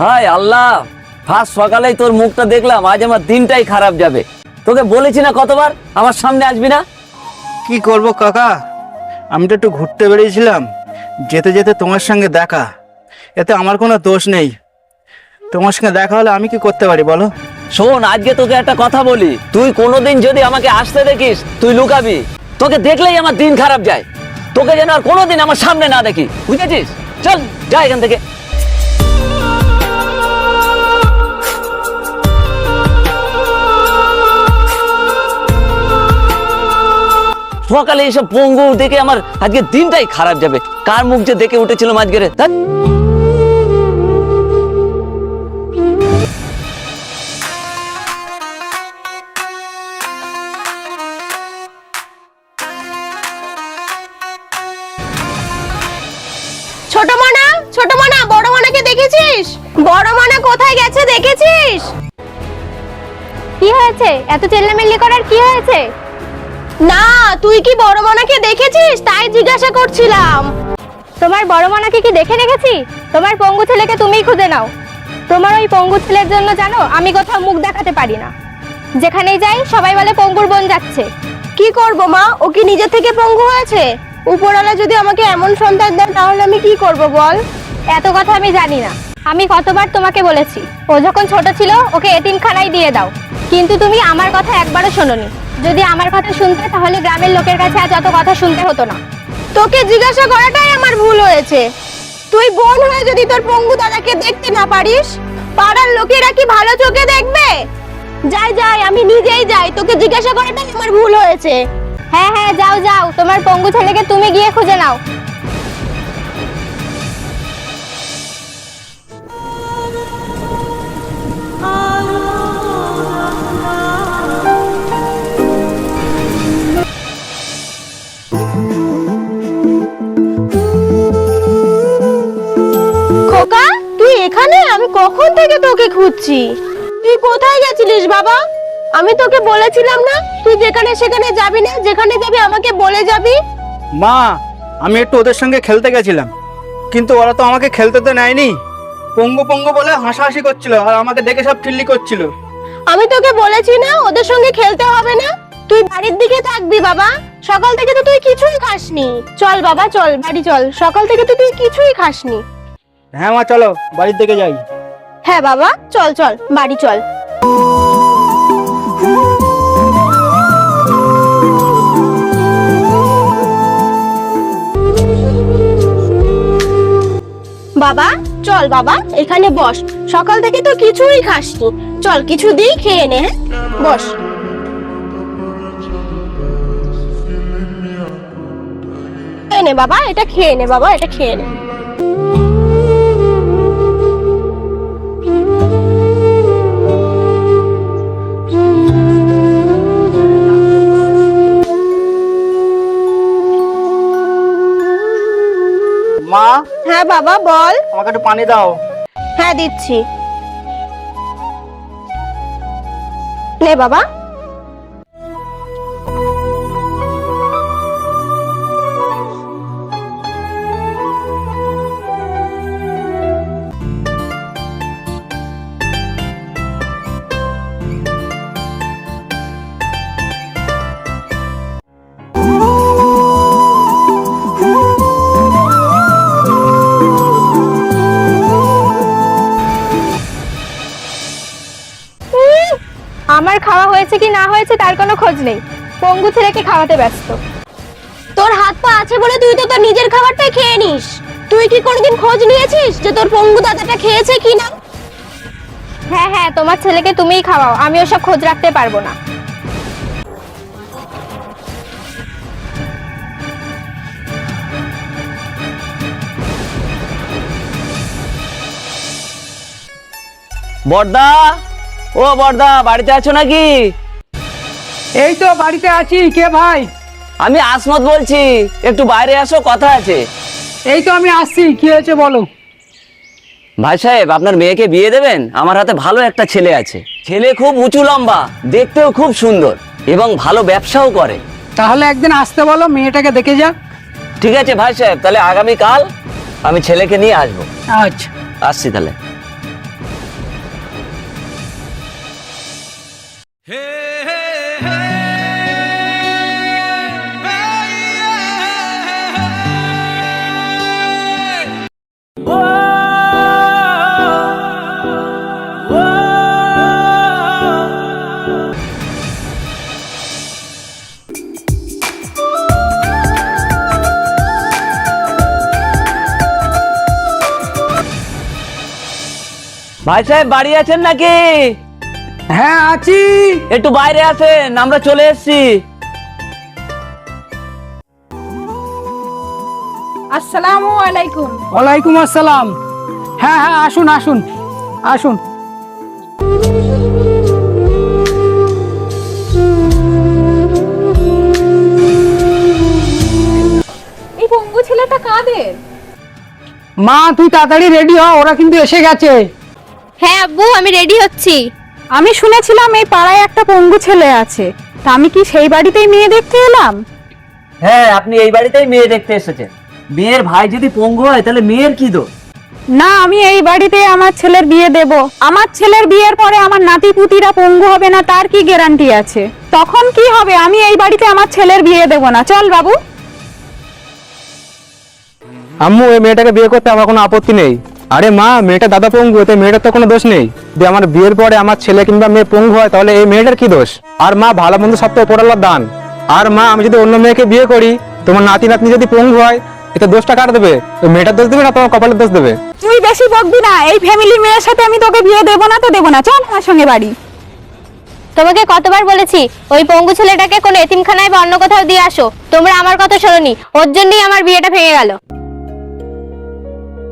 হায় আল্লাহ, first সকালেই তোর মুখটা দেখলাম, আজ আমার দিনটাই খারাপ যাবে। তোকে বলেছি না কতবার আমার সামনে আসবি না। কি করব কাকা, আমি তো একটু ঘুরতে বেরিয়েছিলাম, যেতে যেতে তোমার সঙ্গে দেখা, এতে আমার কোনো দোষ নেই। তোমার সঙ্গে দেখা হলে আমি কি করতে পারি বলো? শোন, আজকে তোকে একটা কথা বলি, তুই কোনোদিন যদি আমাকে আসতে দেখিস তুই লুকাবি। তোকে দেখলেই আমার দিন খারাপ যায়। তোকে যেন আর কোনোদিন আমার সামনে না দেখি, বুঝেছিস? চল যা এখান থেকে। সকালে এইসব পঙ্গু দেখে আমার আজকে দিনটাই খারাপ যাবে। কার মুখ যে দেখে উঠেছিলাম আজকে রে। ছোট মানা বড় মানাকে দেখেছিস? বড় মানা কোথায় গেছে দেখেছিস? কি হয়েছে? এত চেল্লামিল্লি করার কি হয়েছে? না, তুই কি বড় মানাকে দেখেছিস তাই জিজ্ঞাসা করছিলাম। তোমার বড় মানাকে কি দেখে রেখেছি? তোমার পঙ্গু ছেলেকে তুমিই খুঁজে নাও। তোমার ওই পঙ্গু ছেলের জন্য জানো আমি কোথাও মুখ দেখাতে পারি না। যেখানেই যাই সবাই বলে পঙ্গুর বোন যাচ্ছে। কি করব মা, ও কি নিজে থেকে পঙ্গু হয়েছে? উপরওয়ালা যদি আমাকে এমন সন্তান দেন তাহলে আমি কি করব বল? এত কথা আমি জানি না। আমি কতবার তোমাকে বলেছি ও যখন ছোট ছিল ওকে এতিমখানায় দিয়ে দাও, কিন্তু তুমি আমার কথা একবারও শোনোনি। যদি আমার কথা শুনতে তাহলে গ্রামের লোকের কাছে আজ অত কথা শুনতে হতো না। তোকে জিজ্ঞাসা করাটাই আমার ভুল হয়েছে। তুই বোন হয়ে যদি তোর পঙ্গু দাদাকে দেখতে না পারিস, পাড়ার লোকেরা কি ভালো চোখে দেখবে? যাই যাই, আমি নিজেই যাই, তোকে জিজ্ঞাসা করাটাই আমার ভুল হয়েছে। হ্যাঁ হ্যাঁ, যাও যাও, তোমার পঙ্গু ছেলেকে তুমি গিয়ে খুঁজে নাও। খোকা, তুই এখানে? আমি কখন থেকে তোকে খুঁজছি। তুই কোথায় গেছিলিস বাবা? আমি তোকে বলেছিলাম না তুই যেখানে সেখানে যাবি না, যেখানে যাবি আমাকে বলে যাবি। মা, আমি একটু ওদের সঙ্গে খেলতে গেছিলাম, কিন্তু ওরা তো আমাকে খেলতে তো নেয়নি। পঙ্গু পঙ্গু বলে হাসাহাসি করছিল আর আমাকে দেখে সব টিল্লি করছিল। আমি তোকে বলেছি না ওদের সঙ্গে খেলতে হবে না? তুই বাড়ির দিকে থাকবি বাবা। সকাল থেকে তো তুই কিছুই খাসনি। চল বাবা চল, বাড়ি চল। সকাল থেকে তো তুই কিছুই খাসনি। হ্যাঁ মা, চলো বাড়ির দিকে যাই। হ্যাঁ বাবা, চল চল, বাড়ি চল। বাবা চল, বাবা এখানে বস। সকাল থেকে তো কিছুই খাসনি, চল কিছু দিই খেয়ে নে। হ্যাঁ বস। খেয়ে নে বাবা, এটা খেয়ে নে বাবা, এটা খেয়ে নে। মা, হ্যাঁ বাবা বল। আমাকে একটু পানি দাও। হ্যাঁ দিচ্ছি, নে বাবা। আমার খাওয়া হয়েছে কি না হয়েছে তার কোনো খোঁজ নেই। পঙ্গু ছেলেকে খাওয়াতে ব্যস্ত। তোর হাত পা আছে বলে তুই তো তোর নিজের খাবারটাই খেয়ে নিস। তুই কি কোনোদিন খোঁজ নিয়েছিস যে তোর পঙ্গু দাদাটা খেয়েছে কিনা? হ্যাঁ হ্যাঁ, তোমার ছেলেকে তুমিই খাওয়াও, আমি ওসব খোঁজ রাখতে পারবো না। বড়দা, ও বড়দা, বাড়িতে আছো নাকি? এই তো বাড়িতে আছি। কে ভাই? আমি আসমত বলছি, একটু বাইরে আসো, কথা আছে। এই তো আমি আসছি, কি হয়েছে বলো। ভাই সাহেব, আপনার মেয়েকে বিয়ে দেবেন? আমার হাতে ভালো একটা ছেলে আছে। ছেলে খুব উঁচু লম্বা, দেখতেও খুব সুন্দর এবং ভালো ব্যবসাও করে। তাহলে একদিন আসতে বলো, মেয়েটাকে দেখে যা। ঠিক আছে ভাই সাহেব, তাহলে আগামীকাল আমি ছেলেকে নিয়ে আসবো। আচ্ছা। আসছি তাহলে। ভাই সাহেব বাড়ি আছেন নাকি? হ্যাঁ আছি। একটু বাইরে আসেন, আমরা চলে এসেছি। আসসালামু আলাইকুম। ওয়ালাইকুম আসসালাম। হ্যাঁ হ্যাঁ, আসুন আসুন আসুন। এই পঙ্গু ছেলেটা কাদের? মা তুই তাড়াতাড়ি রেডি হ, ওরা কিন্তু এসে গেছে। হ্যাঁ আব্বু, আমি রেডি হচ্ছি। আমি শুনেছিলাম এই পাড়ায় একটা পঙ্গু ছেলে আছে, তা আমি কি সেই বাড়িতেই মেয়ে দেখতে এলাম? হ্যাঁ, আপনি এই বাড়িতেই মেয়ে দেখতে এসেছেন। মেয়ের ভাই যদি পঙ্গু হয় তাহলে মেয়ের কি দোষ? না, আমি এই বাড়িতে আমার ছেলের বিয়ে দেব। আমার ছেলের বিয়ের পরে আমার নাতি পুতিরা পঙ্গু হবে না, তার কি গ্যারান্টি আছে? তখন কি হবে? আমি এই বাড়িতে আমার ছেলের বিয়ে দেব না। চল বাবু। আম্মু, এই মেয়েটাকে বিয়ে করতে আমার কোনো আপত্তি নেই। আরে মা, মেয়েটা দাদা পঙ্গু, এতে মেয়েটার তো কোনো দোষ নেই। যদি আমার বিয়ের পরে আমার ছেলে কিংবা মেয়ে পঙ্গু হয় তাহলে এই মেয়েটার কি দোষ? আর মা, ভালো মন্দ সব তো উপরওয়ালার দান। আর মা, আমি যদি অন্য মেয়েকে বিয়ে করি, তোমার নাতি নাতনি যদি পঙ্গু হয়, এতে দোষটা কার দেবে? ওই মেয়েটার দোষ দেবে না তোমার কপালের দোষ দেবে? তুই বেশি বকবি না। এই ফ্যামিলি মেয়ের সাথে আমি তোকে বিয়ে দেব না তো দেব না। চল আমার সঙ্গে বাড়ি। তোমাকে কতবার বলেছি ওই পঙ্গু ছেলেটাকে কোনো এতিমখানায় বা অন্য কোথাও দিয়ে আসো, তোমরা আমার কথা শোনোনি। ওর জন্যই আমার বিয়েটা ভেঙে গেল।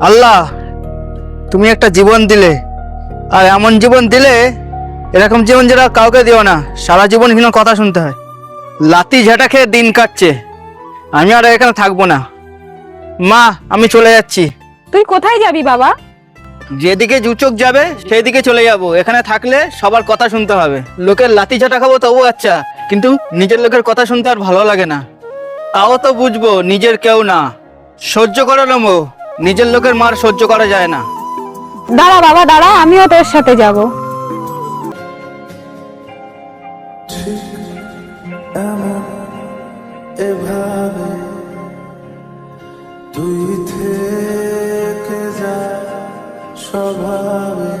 আল্লাহ, তুমি একটা জীবন দিলে, আর এমন জীবন দিলে, এরকম জীবন যেটা কাউকে দিও না। সারা জীবন হীন কথা শুনতে হয়। লাতি ঝাঁটা খেয়ে দিন কাটছে। আমি আর এখানে থাকবো না। মা, আমি চলে যাচ্ছি। তুই কোথায় যাবি বাবা? যেদিকে জুচোক যাবে সেই দিকে চলে যাব। এখানে থাকলে সবার কথা শুনতে হবে। লোকের লাতি ঝাঁটা খাবো তবু আচ্ছা, কিন্তু নিজের লোকের কথা শুনতে আর ভালো লাগে না। তাও তো বুঝবো নিজের কেউ না। সহ্য করে নেবো, নিজের লোকের মার সহ্য করা যায় না। দাঁড়া বাবা দাঁড়া, আমিও তোর সাথে যাব। এভাবে তুই থেকে যা স্বভাবে,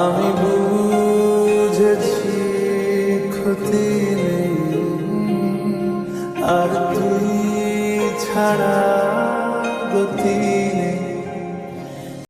আমি বুঝেছি ক্ষতি নেই, আর তুই ছাড়া গতি নেই।